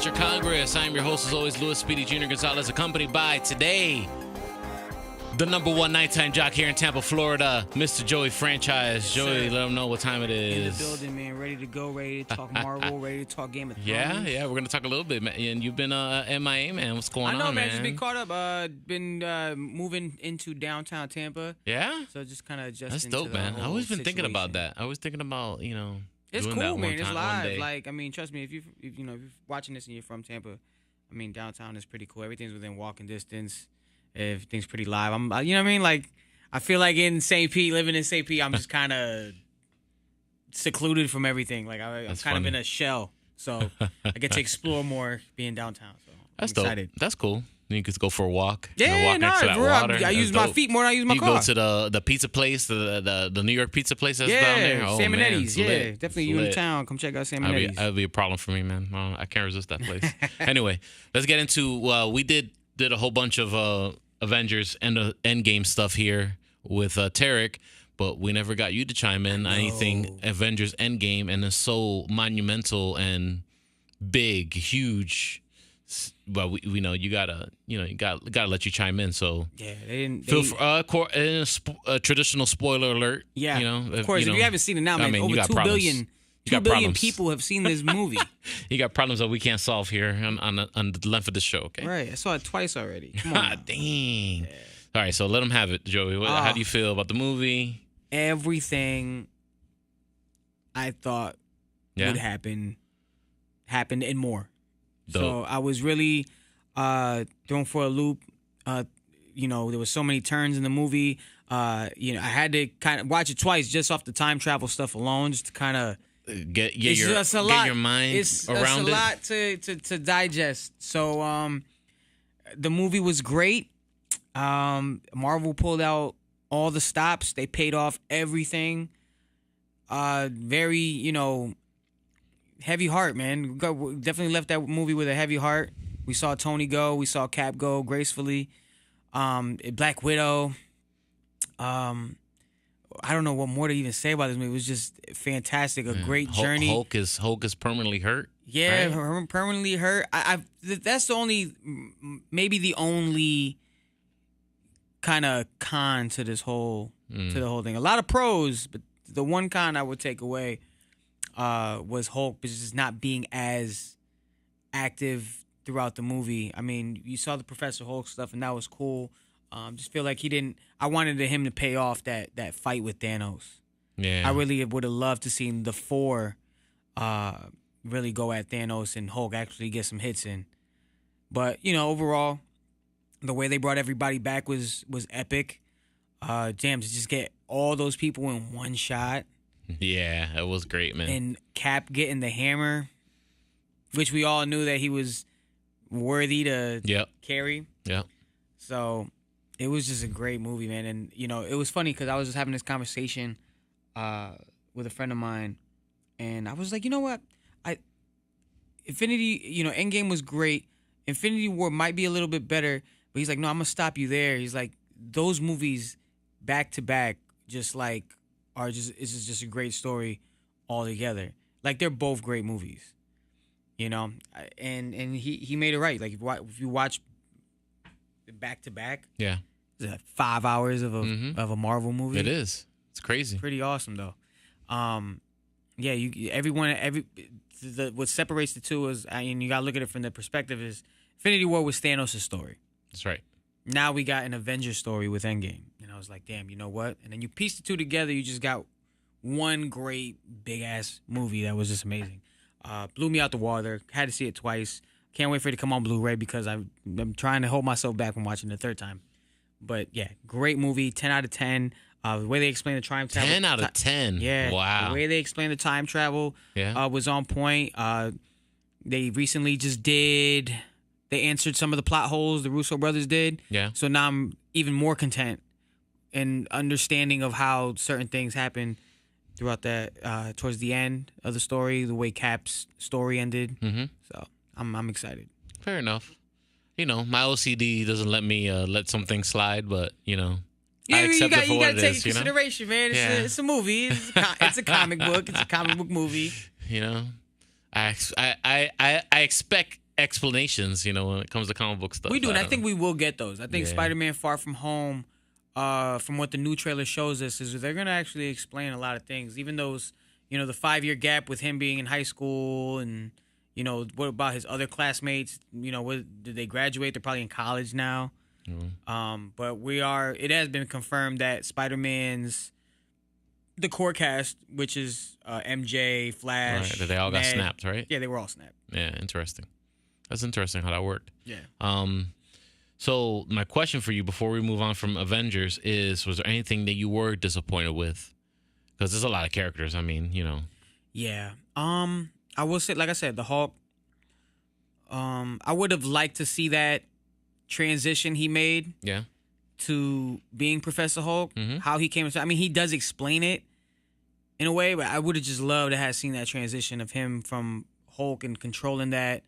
Culture Congress. I am your host, as always, Louis Speedy Jr. Gonzalez, accompanied by today the number one nighttime jock here in Tampa, Florida, Mr. Joey Franchize. Joey, let them know what time it is. In the building, man. Ready to go, ready to talk Marvel, ready to talk Game of Thrones. Yeah, we're going to talk a little bit, man. And you've been MIA, man. What's going on, man? I know, man. Just been caught up. Been moving into downtown Tampa. Yeah? So just kind of adjusting. That's dope, to the man. I always been situation. thinking about that. I was thinking about, it's doing cool, that man. It's one live. day. Like, I mean, trust me, if you're watching this and you're from Tampa, I mean, downtown is pretty cool. Everything's within walking distance. Everything's pretty live. You know what I mean? Like, I feel like in St. Pete, living in St. Pete, I'm just kind of secluded from everything. Like, I'm kind of in a shell. So I get to explore more being downtown. So I'm excited. Dope. That's cool. You could go for a walk. Yeah, walk next to that water. I use my feet more than I use my car. You go to the pizza place, the New York pizza place that's down there. Oh, Sam and man, Eddie's. Yeah, definitely. You in town, come check out Sam and Eddie's. That'd be a problem for me, man. I can't resist that place. Anyway, let's get into. We did a whole bunch of Avengers and Endgame stuff here with Tarek, but we never got you to chime in on anything Avengers Endgame, and it's so monumental and big, huge. But we know you gotta let you chime in. So yeah, they didn't. Feel for a traditional spoiler alert. Yeah, of course. If you haven't seen it now, man, over 2 billion people have seen this movie. You got problems that we can't solve here on the length of the show. Okay, right. I saw it twice already. Come on, dang. Yeah. All right, so let them have it, Joey. How do you feel about the movie? Everything I thought would happen happened and more. Dope. So I was really thrown for a loop. There was so many turns in the movie. I had to kind of watch it twice just off the time travel stuff alone, just to kind of get your mind around it. It's a lot to digest. So the movie was great. Marvel pulled out all the stops. They paid off everything. Very, heavy heart, man. Definitely left that movie with a heavy heart. We saw Tony go. We saw Cap go gracefully. Black Widow. I don't know what more to even say about this movie. It was just fantastic. A great journey. Hulk is permanently hurt. Yeah, right? Permanently hurt. That's maybe the only kind of con to this whole to the whole thing. A lot of pros, but the one con I would take away was Hulk just not being as active throughout the movie. I mean, you saw the Professor Hulk stuff, and that was cool. Just feel like he didn't. I wanted him to pay off that fight with Thanos. Yeah, I really would have loved to see the four really go at Thanos and Hulk actually get some hits in. But overall, the way they brought everybody back was epic. Damn, to just get all those people in one shot. Yeah, that was great, man. And Cap getting the hammer, which we all knew that he was worthy to carry. Yeah. So it was just a great movie, man. And, it was funny because I was just having this conversation with a friend of mine. And I was like, you know what? Endgame was great. Infinity War might be a little bit better. But he's like, no, I'm going to stop you there. He's like, those movies back to back it's just a great story altogether. Like, they're both great movies, and he made it right. Like, if you watch back to back, yeah, it's like 5 hours of a Marvel movie. It is. It's crazy. Pretty awesome though. What separates the two is, and you gotta look at it from the perspective is, Infinity War was Thanos' story. That's right. Now we got an Avengers story with Endgame. And I was like, damn, you know what? And then you piece the two together, you just got one great big-ass movie that was just amazing. Blew me out the water. Had to see it twice. Can't wait for it to come on Blu-ray because I'm trying to hold myself back from watching it the third time. But, yeah, great movie. 10 out of 10. The way they explain the time travel. 10 out of 10. Yeah. Wow. The way they explain the time travel was on point. They recently just did... They answered some of the plot holes the Russo brothers did. Yeah. So now I'm even more content and understanding of how certain things happen throughout that towards the end of the story, the way Cap's story ended. Mm-hmm. So I'm excited. Fair enough. My OCD doesn't let me let some things slide, but I accept it for what it is. You got to take into consideration, man. It's a movie. It's a comic book. It's a comic book movie. I expect explanations, when it comes to comic book stuff. We do, and I don't think know. we will get those. I think Yeah. Spider-Man: Far From Home, from what the new trailer shows us, is they're gonna actually explain a lot of things. Even those, the 5-year gap with him being in high school, and what about his other classmates? Did they graduate? They're probably in college now. But it has been confirmed that Spider-Man's the core cast, which is MJ, Flash, Right, that they all got Ned. snapped, right? Yeah, they were all snapped. Yeah, interesting. That's interesting how that worked. Yeah. So my question for you before we move on from Avengers is: was there anything that you were disappointed with? Because there's a lot of characters. I mean, Yeah. I will say, like I said, the Hulk. I would have liked to see that transition he made Yeah. to being Professor Hulk. How he came into. I mean, he does explain it in a way, but I would have just loved to have seen that transition of him from Hulk and controlling that,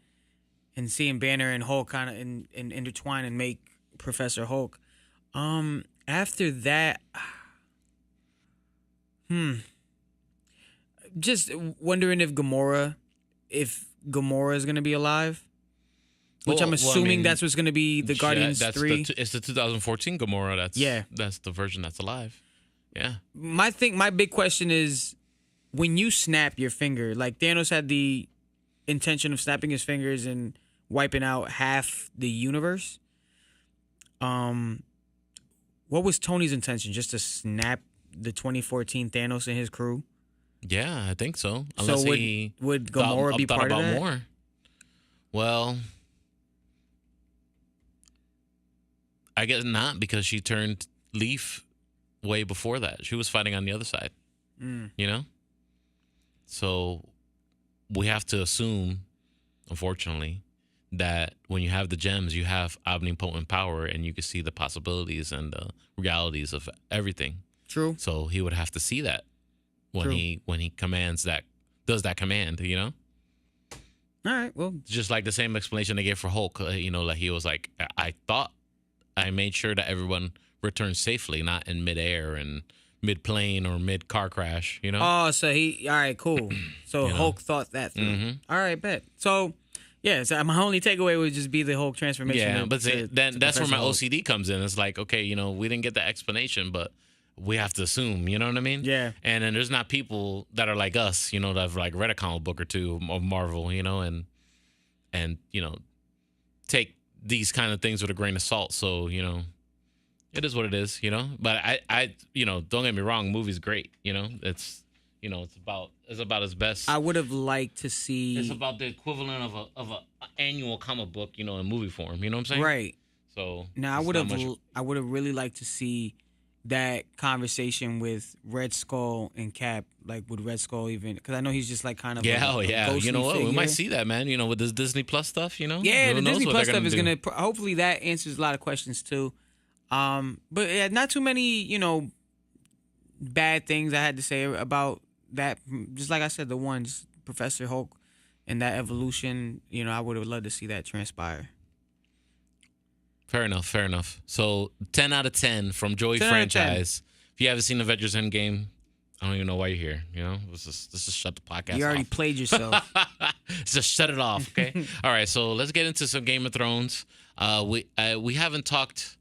and seeing Banner and Hulk kind of intertwine and make Professor Hulk. After that, just wondering if Gamora is going to be alive. Which I'm assuming that's what's going to be the Guardians 3. It's the 2014 Gamora. That's the version that's alive. Yeah. My big question is, when you snap your finger, like Thanos had the intention of snapping his fingers and wiping out half the universe. What was Tony's intention? Just to snap the 2014 Thanos and his crew? Yeah, I think so. So would Gamora be part of that? More. Well, I guess not, because she turned Leaf way before that. She was fighting on the other side. So we have to assume, unfortunately, that when you have the gems, you have omnipotent power, and you can see the possibilities and the realities of everything. True. So he would have to see that when he commands that, does that command, All right, well. Just like the same explanation they gave for Hulk, like he was like, I thought I made sure that everyone returned safely, not in midair and mid-plane or mid-car crash, Oh, so all right, cool. So Hulk thought that through. All right, bet. So, yeah, so my only takeaway would just be the Hulk transformation. Yeah, but then that's where my Hulk. OCD comes in. It's like, okay, we didn't get the explanation, but we have to assume, you know what I mean? Yeah. And then there's not people that are like us, that have like read a comic book or two of Marvel, and take these kind of things with a grain of salt. So, it is what it is, But I don't get me wrong, movie's great, It's it's about his best. I would have liked to see. It's about the equivalent of a annual comic book, in movie form. You know what I'm saying? Right. So now I would have really liked to see that conversation with Red Skull and Cap, like would Red Skull even? Because I know he's just like kind of a ghostly you know what? We figure. might see that, man. With this Disney Plus stuff, Yeah, Who the knows Disney what Plus they're stuff is do. gonna hopefully that answers a lot of questions too. But yeah, not too many bad things I had to say about that. Just like I said, the ones Professor Hulk and that evolution, I would have loved to see that transpire. Fair enough. So 10 out of 10 from Joey 10 out of 10. Franchize. If you haven't seen Avengers Endgame, I don't even know why you're here. Let's just shut the podcast You already off. played yourself. Just shut it off, okay? All right, so let's get into some Game of Thrones. We haven't talked.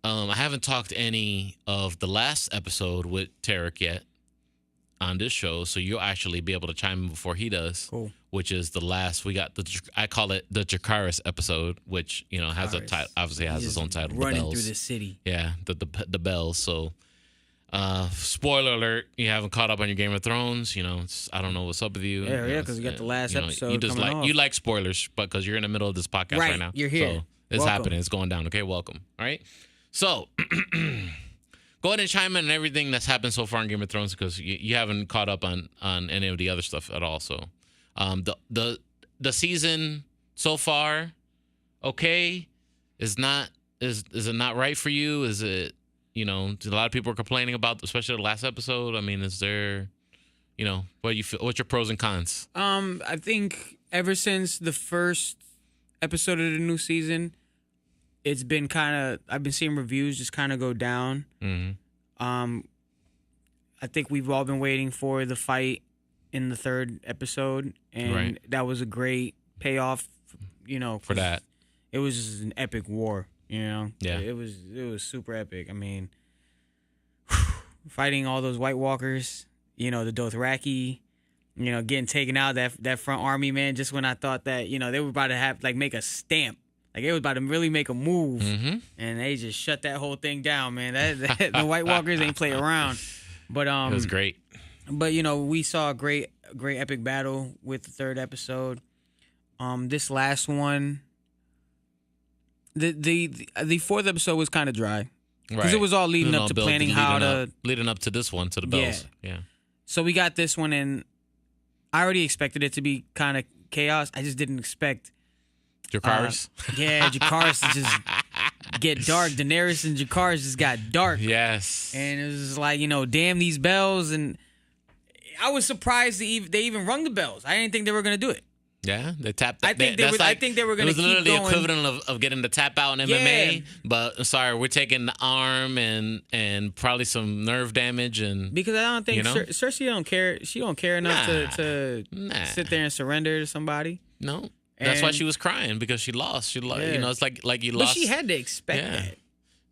I haven't talked any of the last episode with Tarek yet on this show, so you'll actually be able to chime in before he does. Cool. Which is the last. We got I call it the Jakaris episode, which has a title. Obviously has its own title. Running the bells. through the city. Yeah, the bells. So, spoiler alert: you haven't caught up on your Game of Thrones. I don't know what's up with you. Yeah, because we got the last episode. You just coming off. you like spoilers, but because you're in the middle of this podcast right now, You're here. So it's Welcome. happening. It's going down. Okay, welcome. All right. So, go ahead and chime in on everything that's happened so far in Game of Thrones, because you haven't caught up on any of the other stuff at all. So, the season so far, okay, is it not right for you? Is it, a lot of people are complaining about, especially the last episode. I mean, is there, what do you feel? What's your pros and cons? I think ever since the first episode of the new season, it's been I've been seeing reviews just kind of go down. Mm-hmm. I think we've all been waiting for the fight in the third episode, and Right. that was a great payoff for that. It was just an epic war. Yeah. It was super epic. I mean, fighting all those White Walkers, the Dothraki, getting taken out that front army, man. Just when I thought that they were about to have make a stamp, they was about to really make a move, and they just shut that whole thing down, man. The White Walkers ain't play around. But it was great. But we saw a great epic battle with the third episode. This last one, the fourth episode was kind of dry because it was all leading up to planning leading up to this one, to the bells. Yeah. So we got this one, and I already expected it to be kind of chaos. I just didn't expect Dracarys. Dracarys to just get dark. Daenerys and Dracarys just got dark. Yes. And it was just like, damn these bells. And I was surprised they even rung the bells. I didn't think they were going to do it. Yeah, they tapped. I think they were going to keep going. It was literally the equivalent of getting the tap out in MMA. But sorry, we're taking the arm and probably some nerve damage because I don't think Cersei don't care. She don't care enough to sit there and surrender to somebody. No, that's why she was crying, because she lost. She lost. It's like you lost. But she had to expect that.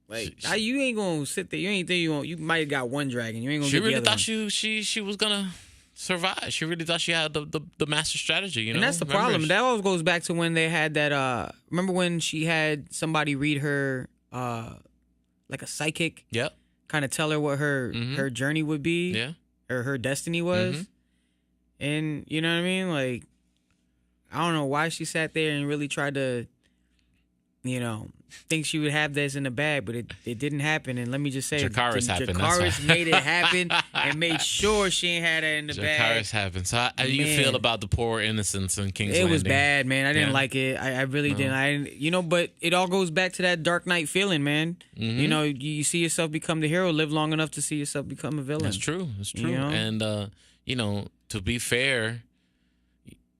Like you ain't gonna sit there. You ain't think you might have got one dragon. You ain't gonna. She get really the other thought she was gonna survive. She really thought she had the master strategy, And that's the problem. That always goes back to when they had that remember when she had somebody read her like a psychic? Yep. Kind of tell her what her journey would be. Yeah. Or her destiny was. And you know what I mean? Like, I don't know why she sat there and really tried to think she would have this in the bag, but it didn't happen. And let me just say, Dracarys made it happen and made sure she ain't had it in the bag. Dracarys happened. So how do you feel about the poor innocents in King's Landing? It was bad, man. I didn't like it. I really didn't. But it all goes back to that Dark Knight feeling, man. You see yourself become the hero, live long enough to see yourself become a villain. That's true. It's true. And to be fair,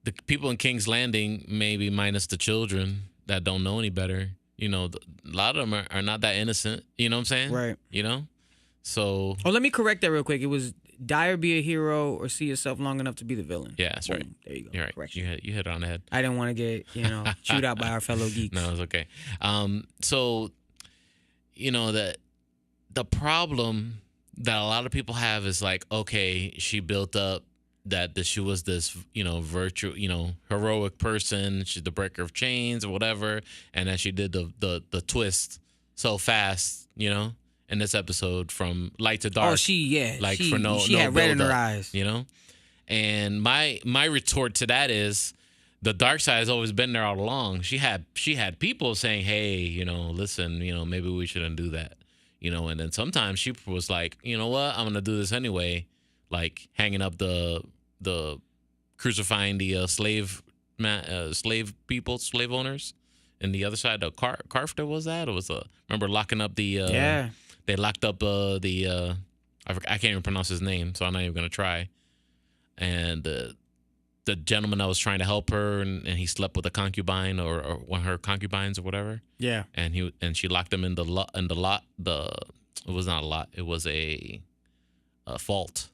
the people in King's Landing, maybe minus the children that don't know any better, a lot of them are not that innocent. You know what I'm saying? Right. So. Oh, let me correct that real quick. It was die or be a hero or see yourself long enough to be the villain. Yeah, that's right. There you go. You're right. Correct. You hit it on the head. I didn't want to get chewed out by our fellow geeks. No, it's okay. So, the problem that a lot of people have is like, okay, she built up that she was this, heroic person. She's the breaker of chains or whatever. And then she did the twist so fast, in this episode from light to dark. Oh, she had red in her eyes. And my retort to that is the dark side has always been there all along. She had people saying, hey, listen, maybe we shouldn't do that. And then sometimes she was like, you know what, I'm going to do this anyway. Like hanging up the crucifying the slave owners, and the other side, the Carfter was that? It was remember locking up the they locked up I can't even pronounce his name, so I'm not even gonna try. And the gentleman that was trying to help her, and he slept with a concubine or one of her concubines or whatever. Yeah. And she locked him in the lot. It was not a lot. It was a fault.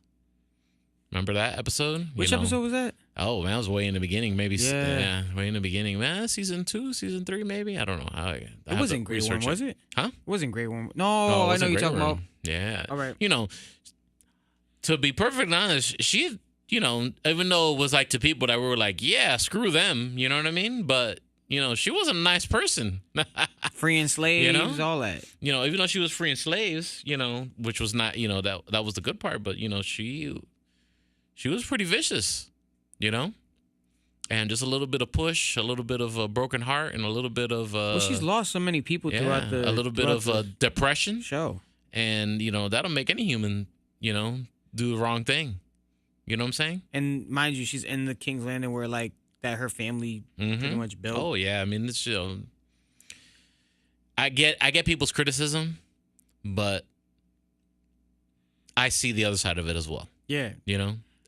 Remember that episode? Which episode was that? Oh, man, it was way in the beginning. Maybe, way in the beginning. Man, season 2, season 3, maybe? I don't know. It wasn't Grey Worm, was it? Huh? It wasn't Grey Worm. No, I know you're talking about. Yeah. All right. To be perfectly honest, she, even though it was like to people that were like, yeah, screw them, you know what I mean? But, she wasn't a nice person. Freeing slaves, all that. Even though she was freeing slaves, which was not, that was the good part, but, she was pretty vicious, and just a little bit of push, a little bit of a broken heart, and a little bit of she's lost so many people throughout a little bit of depression show, and that'll make any human do the wrong thing. You know what I'm saying? And mind you, she's in the King's Landing where that her family pretty much built. Oh yeah, I mean it's I get people's criticism, but I see the other side of it as well. Yeah,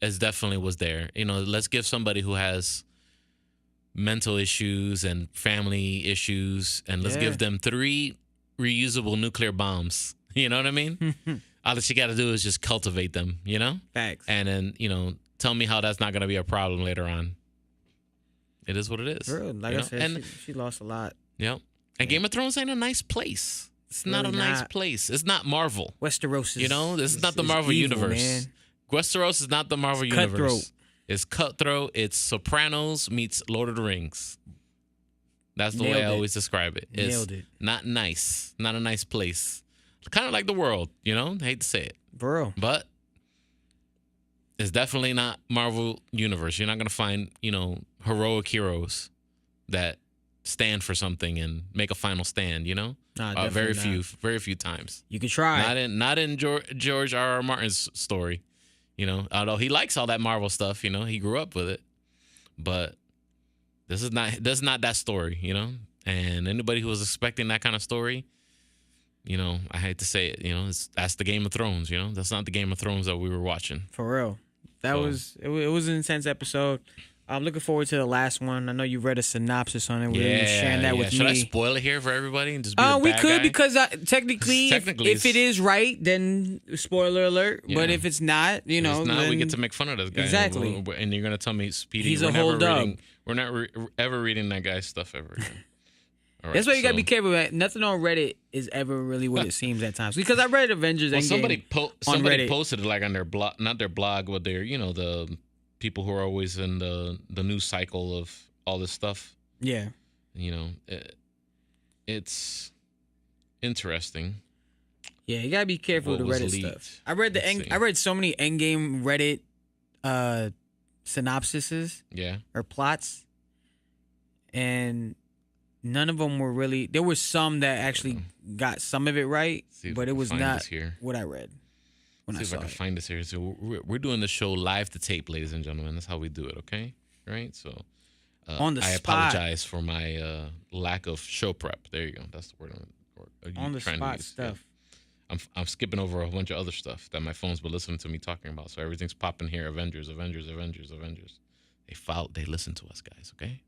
As definitely was there. Let's give somebody who has mental issues and family issues, and let's give them 3 reusable nuclear bombs. You know what I mean? All that you got to do is just cultivate them, Facts. And then, tell me how that's not going to be a problem later on. It is what it is. Girl, like you I know? said, And she lost a lot. yep. And Game of Thrones ain't a nice place. It's not a Really nice not. place. It's not Marvel. Westeros is, You know, this is not the is Marvel evil, universe. man. Westeros is not the Marvel It's universe. cutthroat. It's cutthroat. It's Sopranos meets Lord of the Rings. That's the way Nailed I it. always describe it. It's Nailed it. not nice. Not a nice place. Kind of like the world, you know? I hate to say it. For real. But it's definitely not Marvel universe. You're not going to find, heroic heroes that stand for something and make a final stand, you know? Nah, Very definitely not. very few times. You can try. Not in George R.R. Martin's story, although he likes all that Marvel stuff, he grew up with it. But this is not that story, And anybody who was expecting that kind of story, I hate to say it, that's the Game of Thrones, That's not the Game of Thrones that we were watching. For real. It was an intense episode. I'm looking forward to the last one. I know you read a synopsis on it. We're sharing that with Should me. I spoil it here for everybody and just be the We bad could guy? because technically, if it is right, then spoiler alert. Yeah. But if it's not, If it's not, then we get to make fun of this guy. Exactly. And you're gonna tell me, Speedy, He's we're a never whole dub. reading. We're not ever reading that guy's stuff ever again. All right, That's why you gotta so- be careful. Man. Nothing on Reddit is ever really what it seems at times. Because I read Avengers Well, Endgame somebody Reddit. posted it like on their blog, not their blog, but their the people who are always in the news cycle of all this stuff. Yeah. It's interesting. Yeah, you gotta be careful What with the was Reddit leaked? stuff. I read Let's see. I read so many Endgame Reddit synopsises Yeah. or plots, and none of them were really. There were some that actually got some of it right, See if but I it can was find not this here. what I read when See I if I saw can it. find this here. So we're doing the show live to tape, ladies and gentlemen. That's how we do it. Okay, right? So On the I spot. apologize for my lack of show prep. There you go. That's the word. On the spot stuff. I'm skipping over a bunch of other stuff that my phone's been listening to me talking about. So everything's popping here. Avengers. They listen to us, guys. Okay,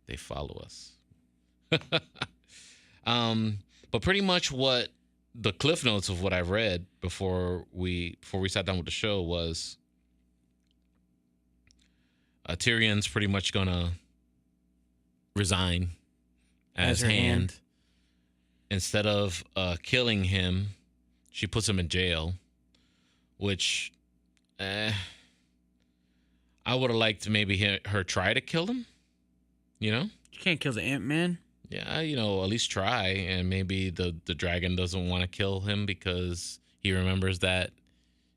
they follow us. But pretty much what the cliff notes of what I read before we sat down with the show was Tyrion's pretty much gonna resign as her hand. Instead of killing him, she puts him in jail, which I would have liked to maybe her try to kill him, You can't kill the Ant-Man. Yeah, at least try, and maybe the dragon doesn't want to kill him because he remembers that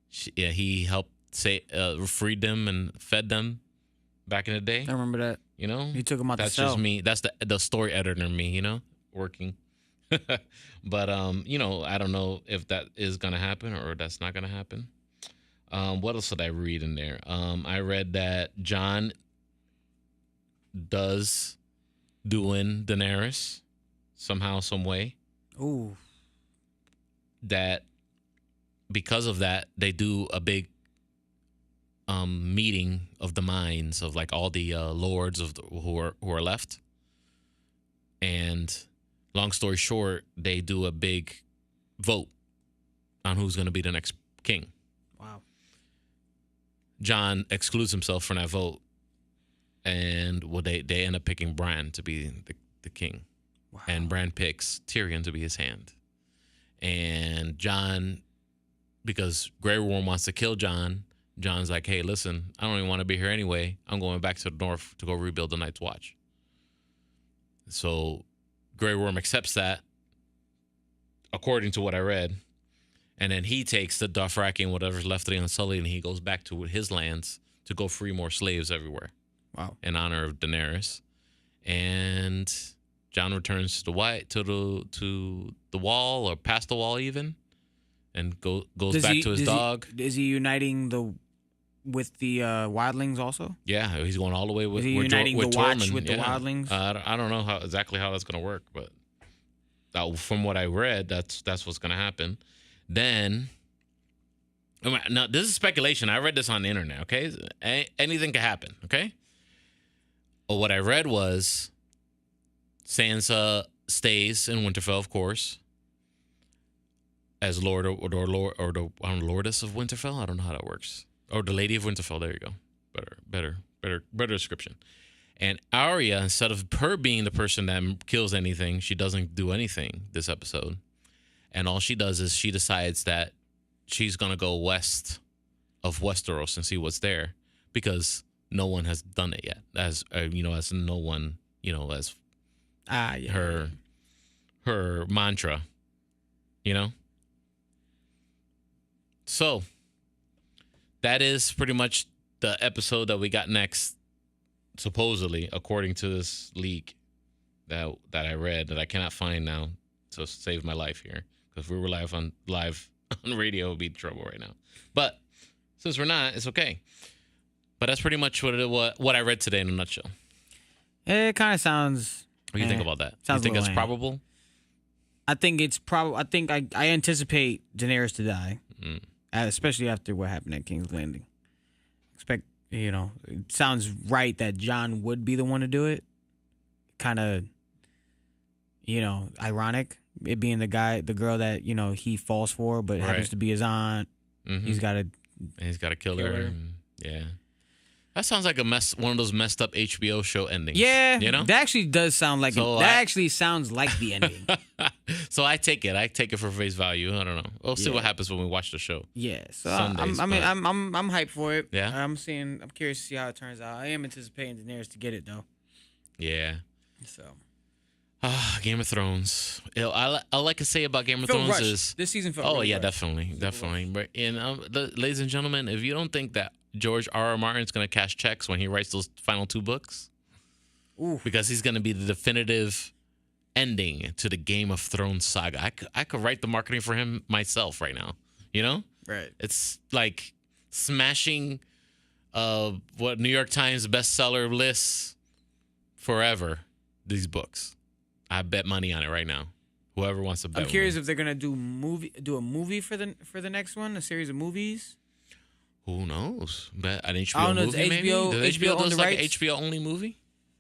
he helped freed them and fed them back in the day. I remember that. He took him out the That's cell. just me. That's the story editor in me, working. But I don't know if that is gonna happen or that's not gonna happen. What else did I read in there? I read that John does doing Daenerys somehow, some way. Ooh. That because of that, they do a big meeting of the minds of like all the lords who are left. And long story short, they do a big vote on who's going to be the next king. Wow. John excludes himself from that vote, and they end up picking Bran to be the king. Wow. And Bran picks Tyrion to be his hand. And John, because Grey Worm wants to kill John, John's like, hey, listen, I don't even want to be here anyway. I'm going back to the north to go rebuild the Night's Watch. So Grey Worm accepts that, according to what I read. And then he takes the Dothraki and whatever's left of the Unsullied, and he goes back to his lands to go free more slaves everywhere. Wow. In honor of Daenerys. And John returns to the wall, or past the wall even, and goes back to his dog. Is he uniting with the wildlings also? Yeah, he's going all the way with. Is he with uniting with the Watch Tormund, with the wildlings? I don't know exactly how that's going to work, but from what I read, that's what's going to happen. Then, now this is speculation. I read this on the internet. Okay, anything can happen. Okay, but what I read was Sansa stays in Winterfell, of course, as Lord or the Lordess of Winterfell. I don't know how that works. Or the Lady of Winterfell. There you go. Better description. And Arya, instead of her being the person that kills anything, she doesn't do anything this episode. And all she does is she decides that she's going to go west of Westeros and see what's there because no one has done it yet. As as no one, as her mantra, So that is pretty much the episode that we got next, supposedly, according to this leak that I read that I cannot find now to save my life here. Because if we were live on radio, it would be trouble right now. But since we're not, it's okay. But that's pretty much what I read today in a nutshell. It kind of sounds. What do you think about that? You think it's probable? I think it's probable. I think I anticipate Daenerys to die, especially after what happened at King's Landing. It sounds right that Jon would be the one to do it. Kind of, ironic. It being the girl that, he falls for, but happens to be his aunt. Mm-hmm. He's got to kill her. Yeah. That sounds like one of those messed up HBO show endings. Yeah. That actually does sound like actually sounds like the ending. So I take it for face value. I don't know. We'll see what happens when we watch the show. Yeah. So Sundays, I'm hyped for it. Yeah. I'm curious to see how it turns out. I am anticipating Daenerys to get it though. Yeah. So. Game of Thrones. All I can say about Game of Thrones is this season felt. Oh really yeah, rushed. definitely. But ladies and gentlemen, if you don't think that George R.R. Martin's gonna cash checks when he writes those final 2 books, because he's gonna be the definitive ending to the Game of Thrones saga. I could write the marketing for him myself right now. Right. It's like smashing what New York Times bestseller lists forever. These books. I bet money on it right now. Whoever wants to bet. I'm curious if they're gonna do a movie for the next one, a series of movies. Who knows? But an HBO movie, maybe? HBO does like an HBO only movie?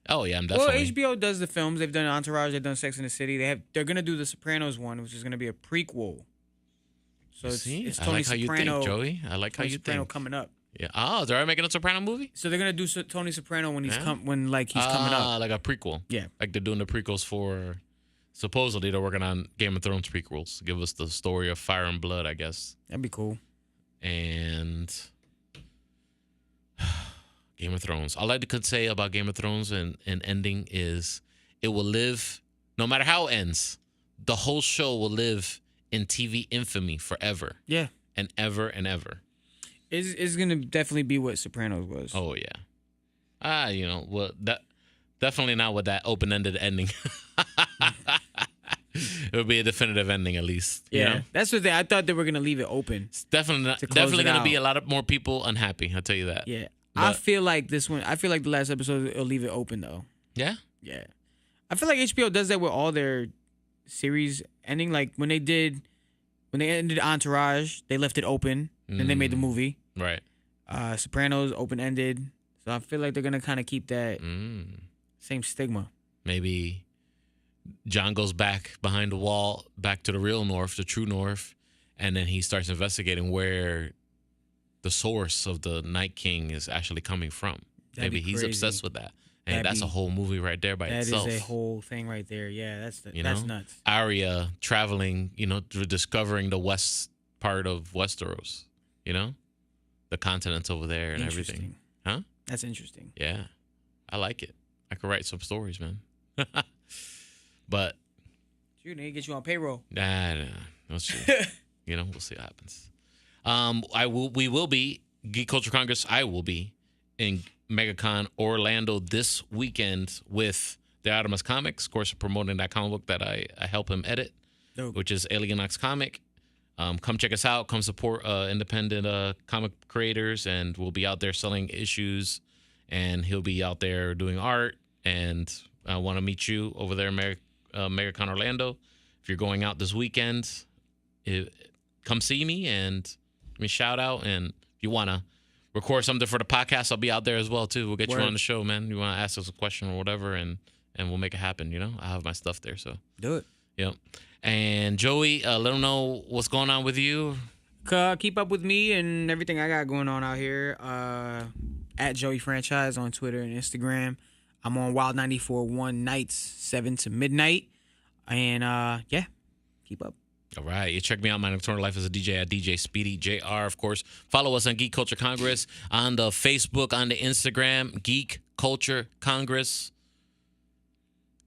Oh yeah, I'm definitely. Well, HBO does the films. They've done Entourage. They've done Sex and the City. They're gonna do the Sopranos one, which is gonna be a prequel. So it's Tony I like how Soprano, you think, Joey. I like how you Soprano think. Coming up. Yeah. Oh, they're making a Soprano movie? So they're gonna do Tony Soprano when he's coming up. Like a prequel. Yeah. Like they're doing the prequels for. Supposedly they're working on Game of Thrones prequels. Give us the story of Fire and Blood, I guess. That'd be cool. And Game of Thrones. All I could say about Game of Thrones and ending is it will live, no matter how it ends, the whole show will live in TV infamy forever. Yeah. And ever and ever. It's going to definitely be what Sopranos was. Oh, yeah. That definitely not with that open-ended ending. It would be a definitive ending at least. Yeah. That's the thing. I thought they were going to leave it open. It's definitely going to be a lot more people unhappy. I'll tell you that. Yeah. But I feel like the last episode, it'll leave it open though. Yeah? Yeah. I feel like HBO does that with all their series ending. Like when they ended Entourage, they left it open. Then they made the movie. Right. Sopranos open-ended. So I feel like they're going to kind of keep that same stigma. Maybe John goes back behind the wall, back to the real North, the true North, and then he starts investigating where the source of the Night King is actually coming from. Maybe he's obsessed with that. And that's a whole movie right there by itself. That is a whole thing right there. Yeah, that's nuts. Arya traveling, discovering the west part of Westeros, the continents over there and everything. Huh? That's interesting. Yeah. I like it. I could write some stories, man. But you need to get you on payroll. Nah. Let's see. We'll see what happens. We will be Geek Culture Congress. I will be in MegaCon Orlando this weekend with the Artemis Comics, of course, promoting that comic book that I help him edit, which is Alienox Comic. Come check us out. Come support independent comic creators, and we'll be out there selling issues, and he'll be out there doing art. And I want to meet you over there, MegaCon Orlando. If you're going out this weekend, come see me and give me a shout out. And if you want to record something for the podcast, I'll be out there as well too. We'll get you on the show, man. You want to ask us a question or whatever, and we'll make it happen. I have my stuff there, so do it. Yep. And Joey, let them know what's going on with you. Keep up with me and everything I got going on out here. At Joey Franchize on Twitter and Instagram. I'm on Wild 94.1 nights, 7 to midnight. And yeah, keep up. All right. You check me out. My nocturnal life as a DJ at DJ Speedy JR, of course. Follow us on Geek Culture Congress on the Facebook, on the Instagram, Geek Culture Congress.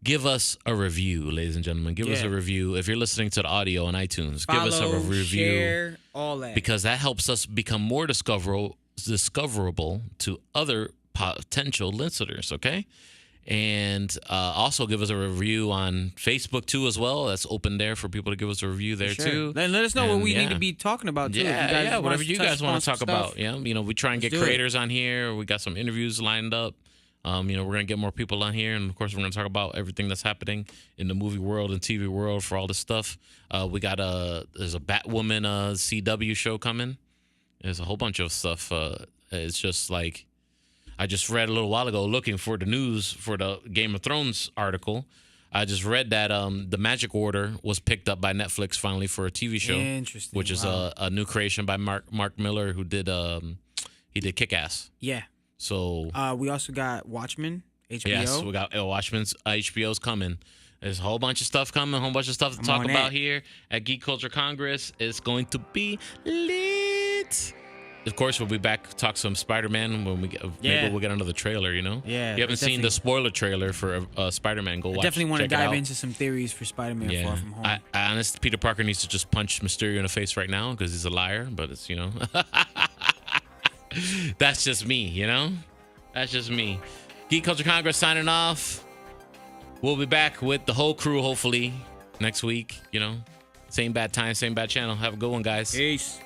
Give us a review, ladies and gentlemen. Give us a review. If you're listening to the audio on iTunes, give us a review. Share, all that. Because that helps us become more discoverable to other potential listeners, okay? And also give us a review on Facebook too as well. That's open there for people to give us a review there too. Then let us know what we need to be talking about too. Yeah, whatever you guys want to talk about. Yeah, we try and get creators on here. We got some interviews lined up. We're gonna get more people on here, and of course we're gonna talk about everything that's happening in the movie world and TV world for all this stuff. We got there's a Batwoman CW show coming. There's a whole bunch of stuff. It's just like, I just read a little while ago looking for the news for the Game of Thrones article. I just read that the Magic Order was picked up by Netflix finally for a TV show. Interesting. Which is a new creation by Mark Miller, who did he did Kick-Ass. Yeah. So we also got Watchmen, HBO. Yes, we got Watchmen's HBO's coming. There's a whole bunch of stuff coming, a whole bunch of stuff to talk about here at Geek Culture Congress. It's going to be lit. Of course, we'll be back to talk some Spider-Man when we get. Maybe we'll get another trailer. Yeah. You haven't seen the spoiler trailer for Spider-Man? Go watch. Definitely want to dive into some theories for Spider-Man Far From Home. I honestly, Peter Parker needs to just punch Mysterio in the face right now because he's a liar. But it's that's just me. That's just me. Geek Culture Congress signing off. We'll be back with the whole crew hopefully next week. Same bad time, same bad channel. Have a good one, guys. Peace.